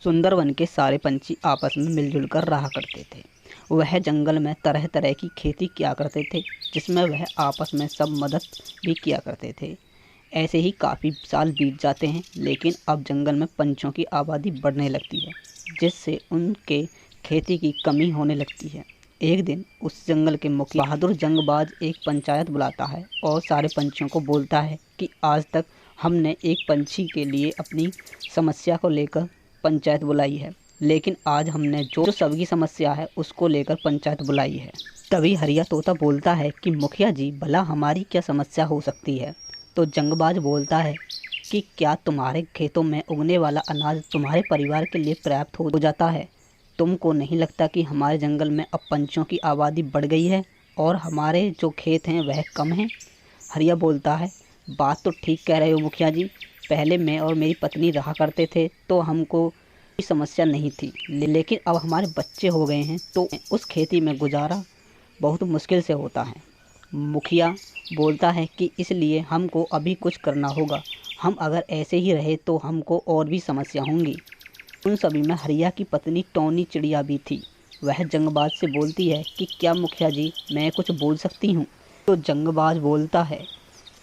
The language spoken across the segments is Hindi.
सुंदरवन के सारे पंछी आपस में मिलजुल कर रहा करते थे। वह जंगल में तरह तरह की खेती किया करते थे, जिसमें वह आपस में सब मदद भी किया करते थे। ऐसे ही काफ़ी साल बीत जाते हैं, लेकिन अब जंगल में पंछियों की आबादी बढ़ने लगती है, जिससे उनके खेती की कमी होने लगती है। एक दिन उस जंगल के मुखिया बहादुर जंगबाज एक पंचायत बुलाता है और सारे पंछियों को बोलता है कि आज तक हमने एक पंछी के लिए अपनी समस्या को लेकर पंचायत बुलाई है, लेकिन आज हमने जो सबकी समस्या है उसको लेकर पंचायत बुलाई है। तभी हरिया तोता बोलता है कि मुखिया जी, भला हमारी क्या समस्या हो सकती है? तो जंगबाज बोलता है कि क्या तुम्हारे खेतों में उगने वाला अनाज तुम्हारे परिवार के लिए पर्याप्त हो जाता है? तुमको नहीं लगता कि हमारे जंगल में अब पंछियों की आबादी बढ़ गई है और हमारे जो खेत हैं वह कम हैं? हरिया बोलता है, बात तो ठीक कह रहे हो मुखिया जी। पहले मैं और मेरी पत्नी रहा करते थे तो हमको कोई समस्या नहीं थी, लेकिन अब हमारे बच्चे हो गए हैं तो उस खेती में गुजारा बहुत मुश्किल से होता है। मुखिया बोलता है कि इसलिए हमको अभी कुछ करना होगा। हम अगर ऐसे ही रहे तो हमको और भी समस्या होंगी। उन सभी में हरिया की पत्नी टोनी चिड़िया भी थी। वह जंगबाज से बोलती है कि क्या मुखिया जी, मैं कुछ बोल सकती हूँ? तो जंगबाज बोलता है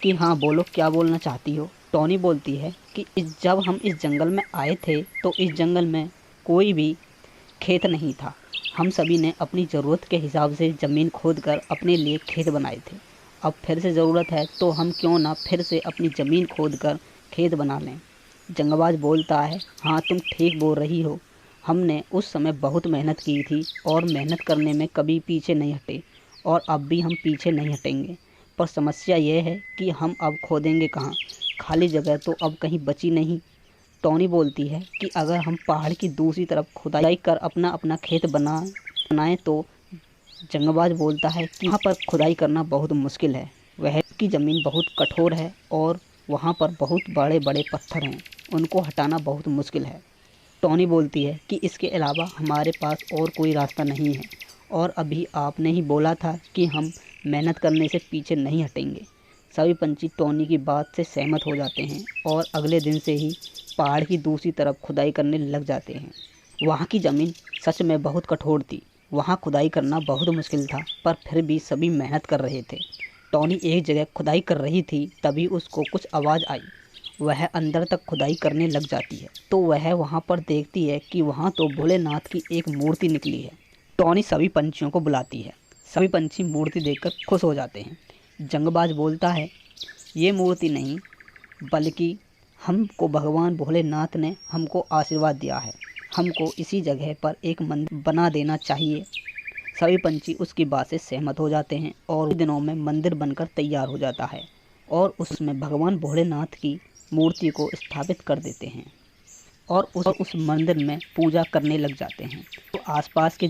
कि हाँ बोलो, क्या बोलना चाहती हो? टोनी बोलती है कि जब हम इस जंगल में आए थे तो इस जंगल में कोई भी खेत नहीं था। हम सभी ने अपनी ज़रूरत के हिसाब से ज़मीन खोद कर अपने लिए खेत बनाए थे। अब फिर से ज़रूरत है तो हम क्यों ना फिर से अपनी ज़मीन खोद कर खेत बना लें। जंगबाज बोलता है, हाँ तुम ठीक बोल रही हो। हमने उस समय बहुत मेहनत की थी और मेहनत करने में कभी पीछे नहीं हटे और अब भी हम पीछे नहीं हटेंगे। पर समस्या ये है कि हम अब खोदेंगे कहाँ? खाली जगह तो अब कहीं बची नहीं। टोनी बोलती है कि अगर हम पहाड़ की दूसरी तरफ खुदाई कर अपना अपना खेत बनाएं तो जंगबाज बोलता है कि वहाँ पर खुदाई करना बहुत मुश्किल है। वह की ज़मीन बहुत कठोर है और वहाँ पर बहुत बड़े बड़े पत्थर हैं, उनको हटाना बहुत मुश्किल है। टोनी बोलती है कि इसके अलावा हमारे पास और कोई रास्ता नहीं है और अभी आपने ही बोला था कि हम मेहनत करने से पीछे नहीं हटेंगे। सभी पंछी टोनी की बात से सहमत हो जाते हैं और अगले दिन से ही पहाड़ की दूसरी तरफ खुदाई करने लग जाते हैं। वहाँ की ज़मीन सच में बहुत कठोर थी। वहाँ खुदाई करना बहुत मुश्किल था, पर फिर भी सभी मेहनत कर रहे थे। टोनी एक जगह खुदाई कर रही थी, तभी उसको कुछ आवाज़ आई। वह अंदर तक खुदाई करने लग जाती है तो वह वहाँ पर देखती है कि वहाँ तो भोलेनाथ की एक मूर्ति निकली है। टोनी सभी पंछियों को बुलाती है। सभी पंछी मूर्ति देखकर खुश हो जाते हैं। जंगबाज बोलता है, ये मूर्ति नहीं बल्कि हमको भगवान भोलेनाथ ने हमको आशीर्वाद दिया है। हमको इसी जगह पर एक मंदिर बना देना चाहिए। सभी पंछी उसकी बात से सहमत हो जाते हैं और कुछ दिनों में मंदिर बनकर तैयार हो जाता है और उसमें भगवान भोलेनाथ की मूर्ति को स्थापित कर देते हैं और उस मंदिर में पूजा करने लग जाते हैं। तो आसपास के